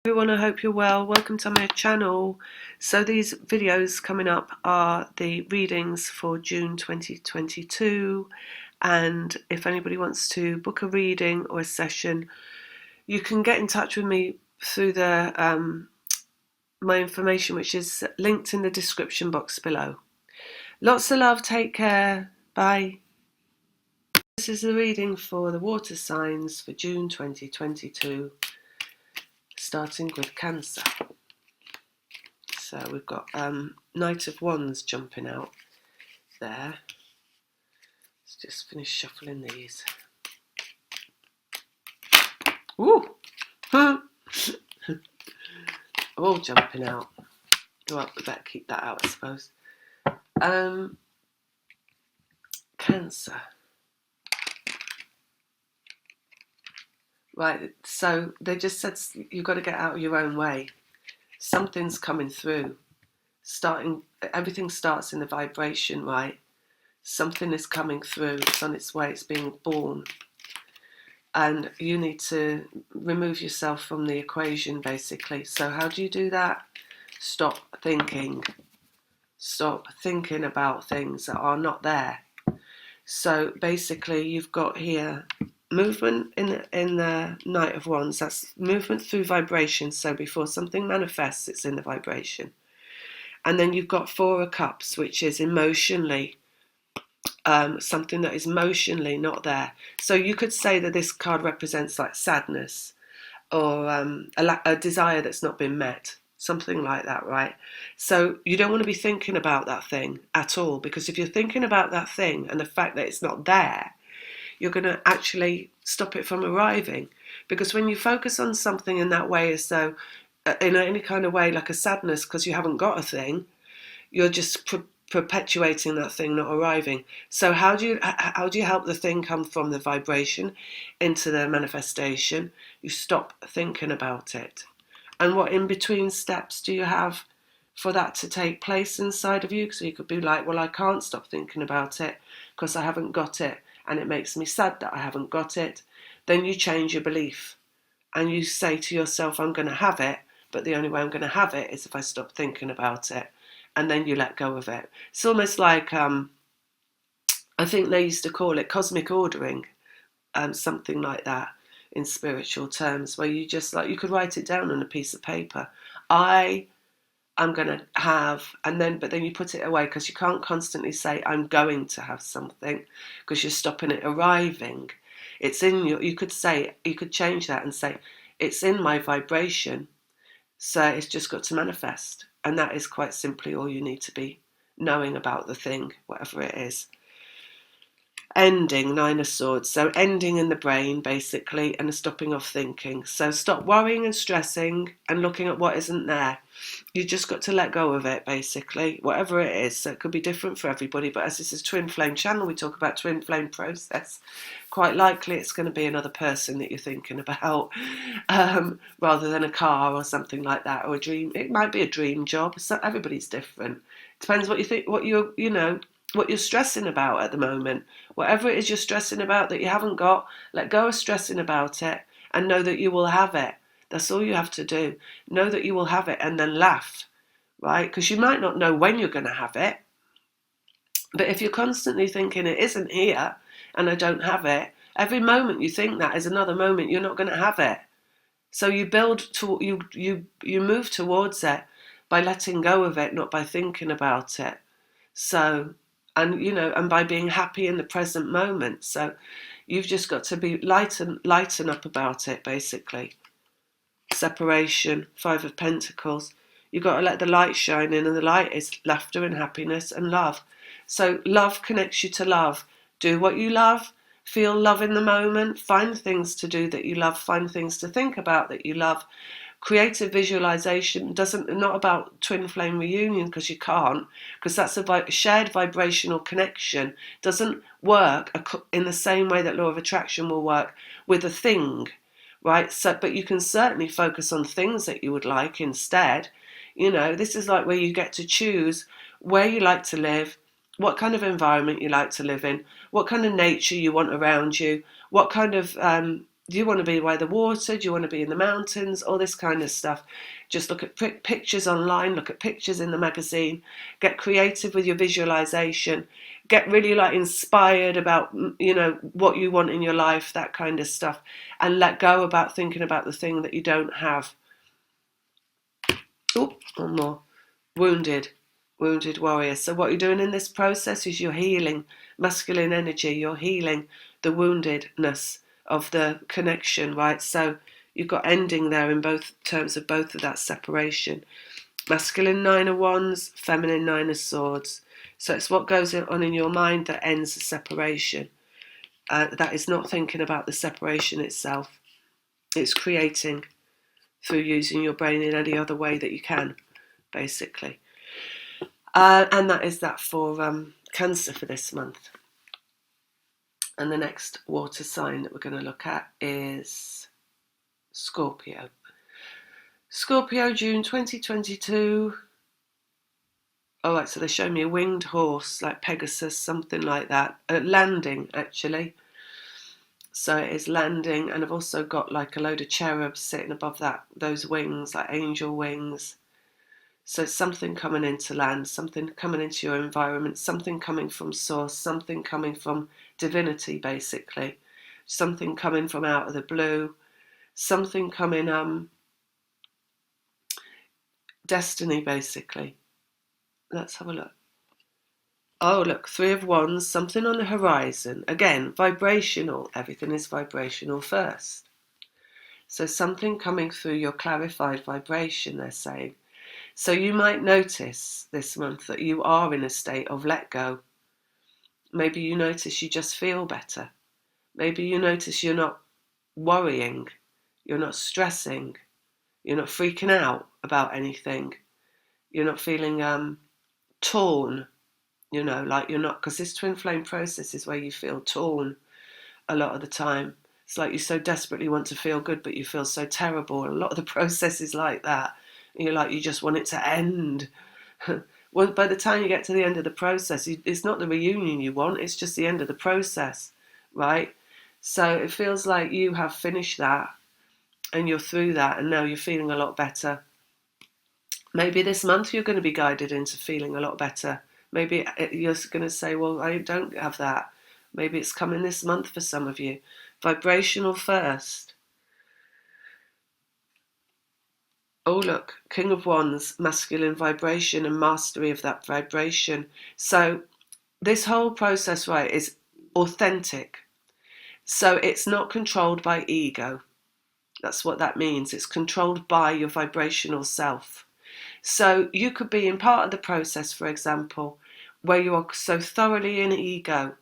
Everyone, I hope you're well. Welcome to my channel. So these videos coming up are the readings for June 2022, and if anybody wants to book a reading or a session, you can get in touch with me through the my information, which is linked in the description box below. Lots of love, take care, bye. This is the reading for the water signs for June 2022, starting with Cancer. So we've got Knight of Wands jumping out there. Let's just finish shuffling these. Ooh! All jumping out. Well, we better keep that out, I suppose. Cancer. Right, so they just said you've got to get out of your own way. Something's coming through. Everything starts in the vibration, right? Something is coming through. It's on its way. It's being born. And you need to remove yourself from the equation, basically. So how do you do that? Stop thinking. Stop thinking about things that are not there. So basically, you've got here movement in the Knight of Wands. That's movement through vibration. So before something manifests, it's in the vibration. And then you've got Four of Cups, which is emotionally, something that is emotionally not there. So you could say that this card represents like sadness or a desire that's not been met, something like that, right? So you don't want to be thinking about that thing at all, because if you're thinking about that thing and the fact that it's not there, you're going to actually stop it from arriving. Because when you focus on something in that way, as though in any kind of way, like a sadness because you haven't got a thing, you're just perpetuating that thing not arriving. So how do you help the thing come from the vibration into the manifestation? You stop thinking about it. And what in between steps do you have for that to take place inside of you? So you could be like, well, I can't stop thinking about it because I haven't got it, and it makes me sad that I haven't got it. Then you change your belief and you say to yourself, I'm going to have it, but the only way I'm going to have it is if I stop thinking about it. And then you let go of it. It's almost like, I think they used to call it cosmic ordering, something like that in spiritual terms, where you just like, you could write it down on a piece of paper. I'm going to have, but then you put it away, because you can't constantly say, I'm going to have something, because you're stopping it arriving. It's in you could change that and say, it's in my vibration, so it's just got to manifest. And that is quite simply all you need to be knowing about the thing, whatever it is. Ending, Nine of Swords. So ending in the brain, basically, and a stopping of thinking. So stop worrying and stressing and looking at what isn't there. You just got to let go of it, basically, whatever it is. So it could be different for everybody, but as this is Twin Flame channel, we talk about twin flame process. Quite likely it's going to be another person that you're thinking about, rather than a car or something like that, or a dream. It might be a dream job. So everybody's different. Depends what you think, what you're stressing about at the moment. Whatever it is you're stressing about that you haven't got, let go of stressing about it and know that you will have it. That's all you have to do. Know that you will have it, and then laugh, right? Because you might not know when you're going to have it. But if you're constantly thinking it isn't here and I don't have it, every moment you think that is another moment you're not going to have it. So you you move towards it by letting go of it, not by thinking about it. So, and by being happy in the present moment. So you've just got to be lighten up about it, basically. Separation, Five of Pentacles. You've got to let the light shine in, and the light is laughter and happiness and love. So love connects you to love. Do what you love. Feel love in the moment. Find things to do that you love. Find things to think about that you love. Creative visualization not about twin flame reunion, because you can't, because that's a shared vibrational connection. Doesn't work in the same way that law of attraction will work with a thing, right? So, but you can certainly focus on things that you would like instead. This is like where you get to choose where you like to live, what kind of environment you like to live in, what kind of nature you want around you, what kind of Do you want to be by the water? Do you want to be in the mountains? All this kind of stuff. Just look at pictures online, look at pictures in the magazine, get creative with your visualization, get really like inspired about, what you want in your life, that kind of stuff, and let go about thinking about the thing that you don't have. Oh, one more. Wounded warrior. So what you're doing in this process is you're healing masculine energy. You're healing the woundedness of the connection, right? So you've got ending there in both terms of both of that separation. Masculine 9 of Wands, feminine 9 of Swords. So it's what goes on in your mind that ends the separation. That is not thinking about the separation itself. It's creating through using your brain in any other way that you can, basically. And that is that for Cancer for this month. And the next water sign that we're going to look at is Scorpio. Scorpio, June 2022. All right, so they show me a winged horse, like Pegasus, something like that. Landing, actually. So it is landing, and I've also got like a load of cherubs sitting above those wings, like angel wings. So it's something coming into land, something coming into your environment, something coming from source, something coming from divinity, basically. Something coming from out of the blue, something coming, destiny, basically. Let's have a look. Oh, look, 3 of Wands, something on the horizon. Again, vibrational. Everything is vibrational first. So something coming through your clarified vibration, they're saying. So you might notice this month that you are in a state of let go. Maybe you notice you just feel better. Maybe you notice you're not worrying, you're not stressing, you're not freaking out about anything. You're not feeling torn, like you're not, because this twin flame process is where you feel torn a lot of the time. It's like you so desperately want to feel good, but you feel so terrible. A lot of the process is like that. You're like, you just want it to end. Well, by the time you get to the end of the process, it's not the reunion you want, it's just the end of the process, right? So it feels like you have finished that and you're through that, and now you're feeling a lot better. Maybe this month you're going to be guided into feeling a lot better. Maybe you're going to say, well, I don't have that. Maybe it's coming this month for some of you. Vibrational first. Oh, look, King of Wands, masculine vibration and mastery of that vibration. So this whole process, right, is authentic. So it's not controlled by ego. That's what that means. It's controlled by your vibrational self. So you could be in part of the process, for example, where you are so thoroughly in ego,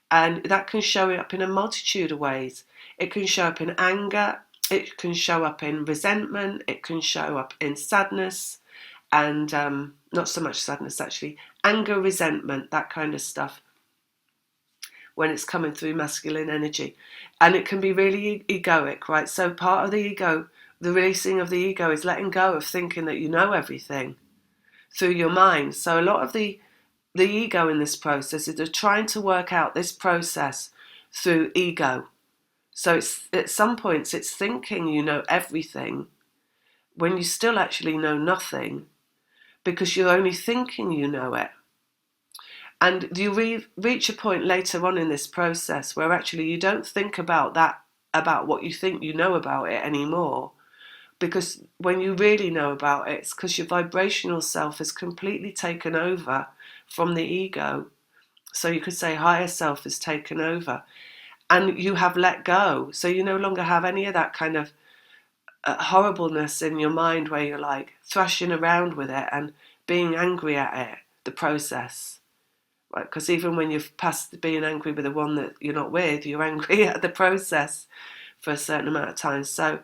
and that can show up in a multitude of ways. It can show up in anger, it can show up in resentment, it can show up in sadness, and not so much sadness actually, anger, resentment, that kind of stuff, when it's coming through masculine energy. And it can be really egoic, right? So part of the ego, the releasing of the ego, is letting go of thinking that you know everything through your mind. So a lot of the ego in this process is they're trying to work out this process through ego. So it's at some points it's thinking you know everything when you still actually know nothing, because you're only thinking you know it. And you reach a point later on in this process where actually you don't think about what you think you know about it anymore. Because when you really know about it, it's because your vibrational self has completely taken over from the ego. So you could say higher self has taken over. And you have let go. So you no longer have any of that kind of horribleness in your mind where you're like thrashing around with it and being angry at it, the process. Right? Because even when you've passed being angry with the one that you're not with, you're angry at the process for a certain amount of time. So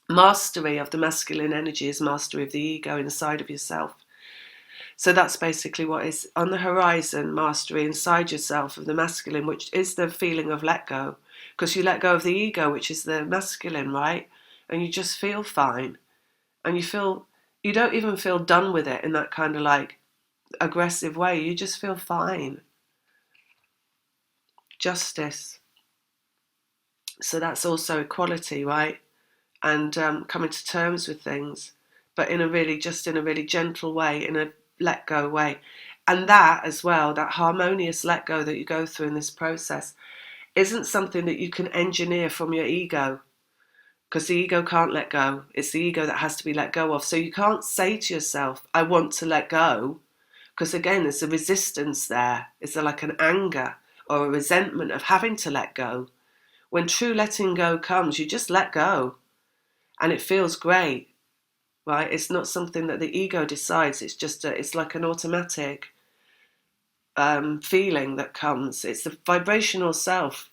mastery of the masculine energy is mastery of the ego inside of yourself. So that's basically what is on the horizon, mastery inside yourself of the masculine, which is the feeling of let go. Because you let go of the ego, which is the masculine, right? And you just feel fine. And you don't even feel done with it in that kind of like aggressive way. You just feel fine. Justice. So that's also equality, right? And coming to terms with things, but in a really gentle way, in a let go way. And that as well, that harmonious let go that you go through in this process, isn't something that you can engineer from your ego, because the ego can't let go. It's the ego that has to be let go of. So you can't say to yourself, I want to let go, because again, there's a resistance there. It's like an anger or a resentment of having to let go. When true letting go comes, you just let go and it feels great, right? It's not something that the ego decides. It's just it's like an automatic feeling that comes. It's the vibrational self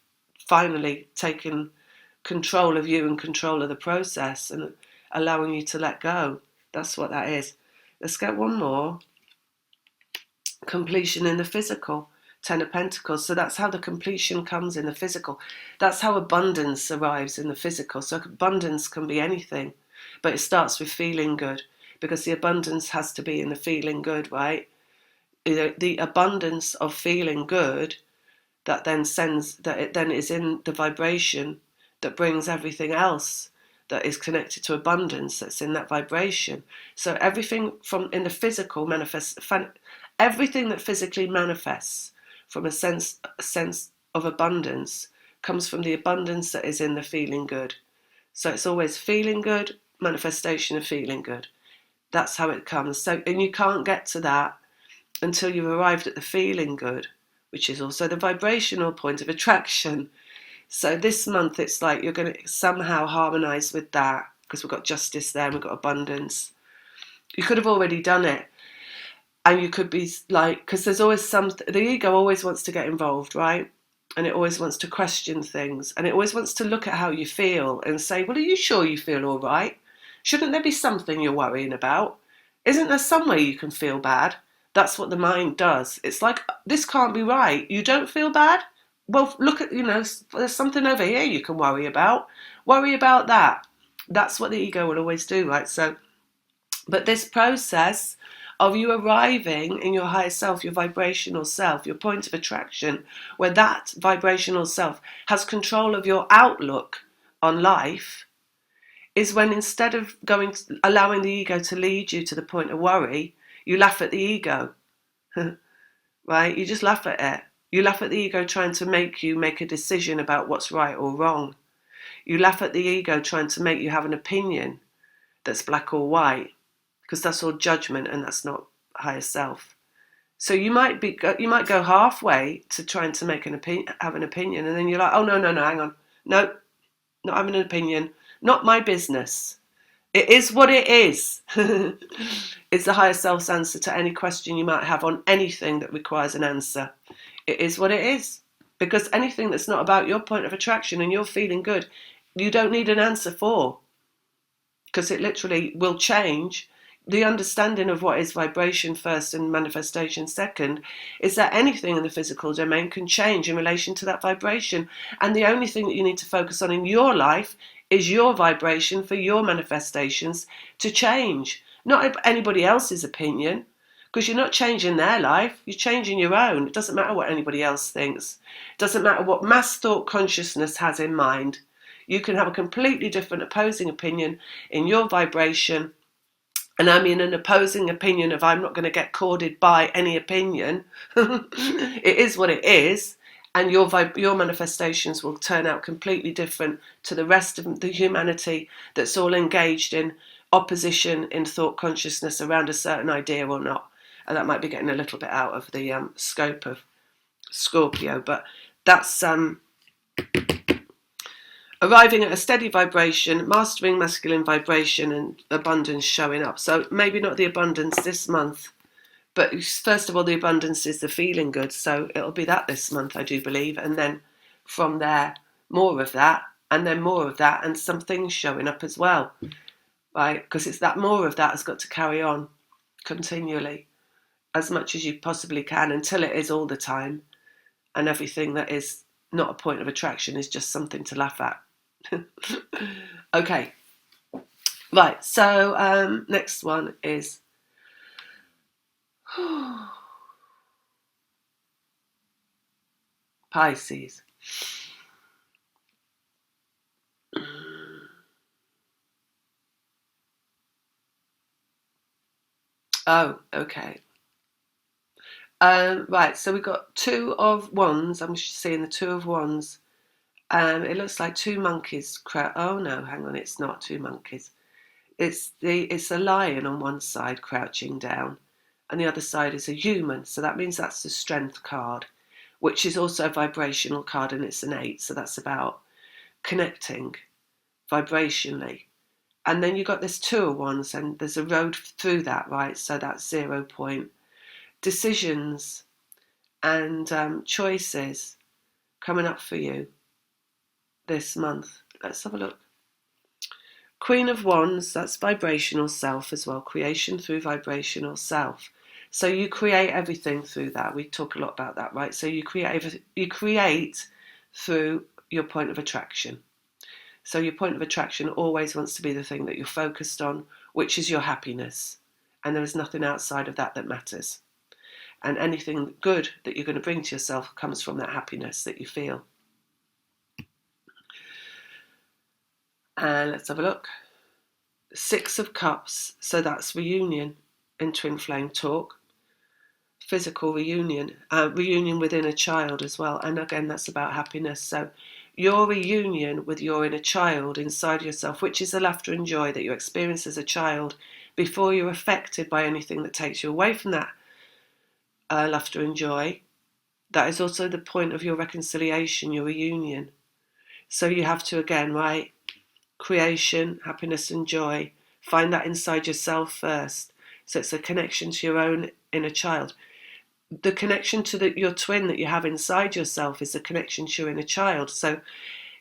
finally taking control of you and control of the process and allowing you to let go. That's what that is. Let's get one more. Completion in the physical. Ten of Pentacles. So that's how the completion comes in the physical. That's how abundance arrives in the physical. So abundance can be anything, but it starts with feeling good, because the abundance has to be in the feeling good, right? The abundance of feeling good that then sends, that it then is in the vibration that brings everything else that is connected to abundance that's in that vibration. So everything from in the physical manifests, everything that physically manifests from a sense of abundance comes from the abundance that is in the feeling good. So it's always feeling good, manifestation of feeling good. That's how it comes. So, and you can't get to that until you've arrived at the feeling good, which is also the vibrational point of attraction. So this month it's like you're going to somehow harmonize with that, because we've got justice there and we've got abundance. You could have already done it, and you could be like, because there's always the ego always wants to get involved, right? And it always wants to question things, and it always wants to look at how you feel and say, well, are you sure you feel all right? Shouldn't there be something you're worrying about? Isn't there some way you can feel bad? That's what the mind does. It's like, this can't be right. You don't feel bad? Well, look at, there's something over here you can worry about. Worry about that. That's what the ego will always do, right? So, but this process of you arriving in your higher self, your vibrational self, your point of attraction, where that vibrational self has control of your outlook on life, is when, instead of allowing the ego to lead you to the point of worry, you laugh at the ego, right? You just laugh at it. You laugh at the ego trying to make you make a decision about what's right or wrong. You laugh at the ego trying to make you have an opinion that's black or white, because that's all judgment and that's not higher self. So you might go halfway to trying to have an opinion, and then you're like, oh no, hang on, no, not having an opinion, not my business. It is what it is. It's the higher self's answer to any question you might have on anything that requires an answer. It is what it is. Because anything that's not about your point of attraction and you're feeling good, you don't need an answer for. Because it literally will change. The understanding of what is vibration first and manifestation second is that anything in the physical domain can change in relation to that vibration. And the only thing that you need to focus on in your life is your vibration for your manifestations to change. Not anybody else's opinion, because you're not changing their life, you're changing your own. It doesn't matter what anybody else thinks. It doesn't matter what mass thought consciousness has in mind. You can have a completely different opposing opinion in your vibration. And I mean an opposing opinion of, I'm not going to get corded by any opinion. It is what it is. And your manifestations will turn out completely different to the rest of the humanity that's all engaged in opposition in thought consciousness around a certain idea or not. And that might be getting a little bit out of the scope of Scorpio, but that's arriving at a steady vibration, mastering masculine vibration, and abundance showing up. So maybe not the abundance this month, but first of all, the abundance is the feeling good. So it'll be that this month, I do believe. And then from there, more of that, and then more of that, and some things showing up as well, right? Because it's that more of that has got to carry on continually, as much as you possibly can, until it is all the time. And everything that is not a point of attraction is just something to laugh at. Okay, right, so next one is Pisces. Oh, okay. Right, so we've got Two of Wands. I'm just seeing the Two of Wands. It looks like two monkeys. Oh no, hang on, it's not two monkeys. It's a lion on one side crouching down, and the other side is a human. So that means that's the Strength card, which is also a vibrational card, and it's an 8. So that's about connecting vibrationally. And then you've got this Two of Wands, and there's a road through that, right? So that's 0 point. Decisions and choices coming up for you this month. Let's have a look. Queen of Wands, that's vibrational self as well, creation through vibrational self. So you create everything through that. We talk a lot about that, right? So you create through your point of attraction. So your point of attraction always wants to be the thing that you're focused on, which is your happiness. And there is nothing outside of that that matters. And anything good that you're going to bring to yourself comes from that happiness that you feel. And let's have a look. 6 of Cups, so that's reunion in twin flame talk. Physical reunion, reunion within a child as well. And again, that's about happiness. So your reunion with your inner child inside yourself, which is the laughter and joy that you experience as a child before you're affected by anything that takes you away from that laughter and joy. That is also the point of your reconciliation, your reunion. So you have to, again, right, creation, happiness and joy, find that inside yourself first. So it's a connection to your own inner child. The connection to your twin that you have inside yourself is a connection to your inner child. So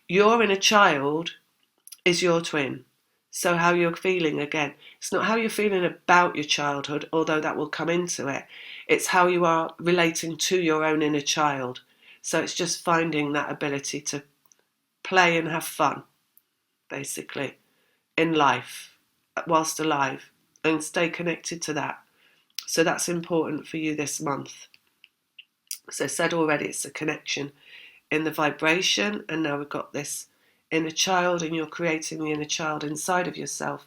your inner child is your twin. So how you're feeling, again, it's not how you're feeling about your childhood, although that will come into it. It's how you are relating to your own inner child. So it's just finding that ability to play and have fun, basically, in life, whilst alive, and stay connected to that. So that's important for you this month. So I said already, it's a connection in the vibration, and now we've got this inner child, and you're creating the inner child inside of yourself.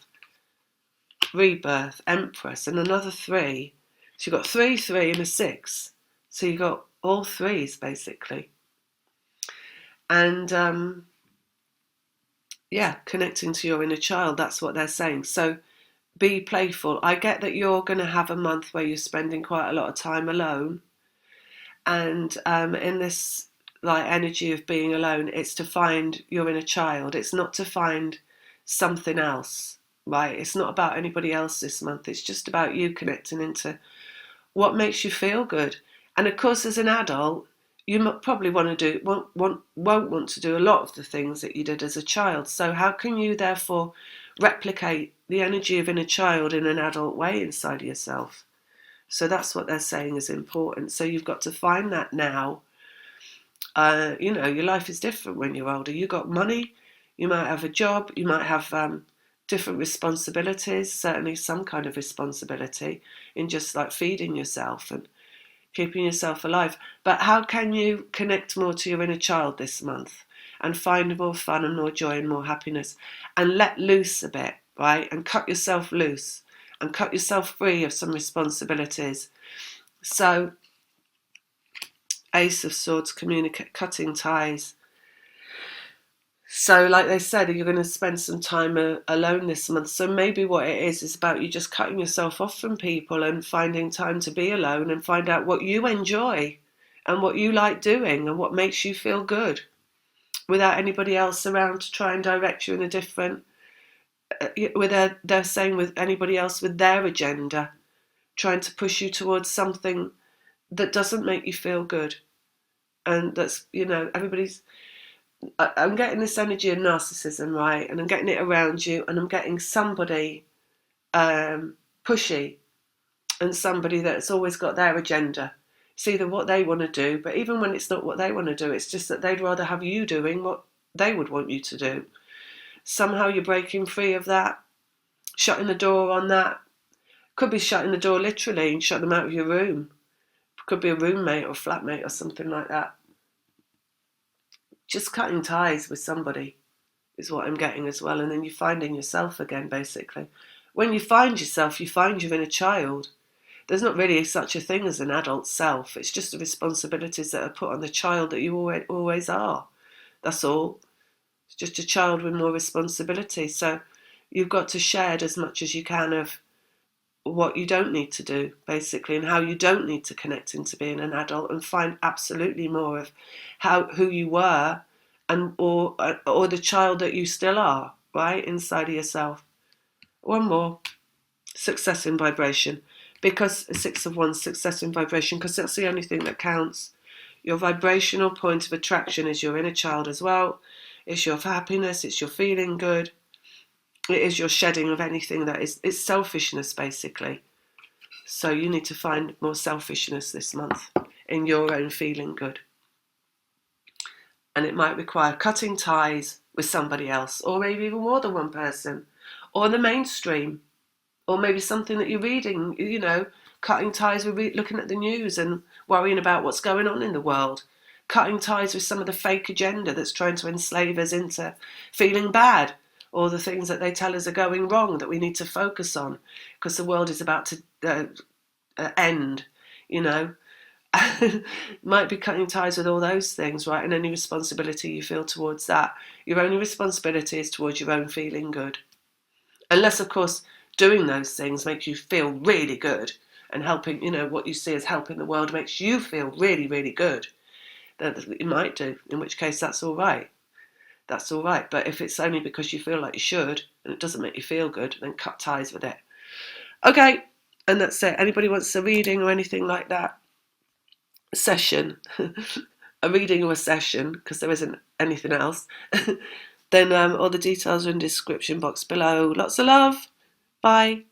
Rebirth, Empress, and another 3. So you've got 3, 3, and a 6. So you've got all 3s, basically. And yeah, connecting to your inner child, that's what they're saying. So be playful. I get that you're going to have a month where you're spending quite a lot of time alone. And in this like energy of being alone, it's to find your inner child. It's not to find something else, right? It's not about anybody else this month. It's just about you connecting into what makes you feel good. And of course, as an adult, you probably won't want to do a lot of the things that you did as a child. So how can you therefore replicate the energy of inner child in an adult way inside of yourself? So that's what they're saying is important. So you've got to find that now. Your life is different when you're older. You've got money, you might have a job, you might have different responsibilities, certainly some kind of responsibility in just like feeding yourself and keeping yourself alive. But how can you connect more to your inner child this month and find more fun and more joy and more happiness and let loose a bit, right? And cut yourself loose and cut yourself free of some responsibilities. So, Ace of Swords, cutting ties. So, like they said, you're going to spend some time alone this month. So maybe what it is about you just cutting yourself off from people and finding time to be alone and find out what you enjoy and what you like doing and what makes you feel good without anybody else around to try and direct you in a different, they're saying with anybody else with their agenda, trying to push you towards something that doesn't make you feel good. And that's, I'm getting this energy of narcissism, right? And I'm getting it around you, and I'm getting somebody pushy and somebody that's always got their agenda. It's either what they want to do, but even when it's not what they want to do, it's just that they'd rather have you doing what they would want you to do. Somehow you're breaking free of that, shutting the door on that. Could be shutting the door literally and shut them out of your room. Could be a roommate or flatmate or something like that. Just cutting ties with somebody, is what I'm getting as well. And then you're finding yourself again, basically. When you find yourself, you find you're in a child. There's not really such a thing as an adult self. It's just the responsibilities that are put on the child that you always are. That's all. It's just a child with more responsibility. So you've got to shed as much as you can of what you don't need to do, basically, and how you don't need to connect into being an adult, and find absolutely more of who you were, and or the child that you still are, right, inside of yourself. One more. Success in vibration. Because 6 of Wands, success in vibration, because that's the only thing that counts. Your vibrational point of attraction is your inner child as well. It's your happiness, it's your feeling good. It is your shedding of anything that is, it's selfishness, basically. So you need to find more selfishness this month in your own feeling good. And it might require cutting ties with somebody else, or maybe even more than one person, or the mainstream, or maybe something that you're reading, you know, cutting ties with looking at the news and worrying about what's going on in the world, cutting ties with some of the fake agenda that's trying to enslave us into feeling bad, or the things that they tell us are going wrong that we need to focus on because the world is about to end, you know. Might be cutting ties with all those things, right? And any responsibility you feel towards that. Your only responsibility is towards your own feeling good. Unless, of course, doing those things makes you feel really good, and helping, you know, what you see as helping the world makes you feel really, really good. That it might do, in which case that's all right. That's all right. But if it's only because you feel like you should and it doesn't make you feel good, then cut ties with it. Okay, and that's it. Anybody wants a reading or anything like that? A session, a reading or a session, because there isn't anything else, then all the details are in the description box below. Lots of love. Bye.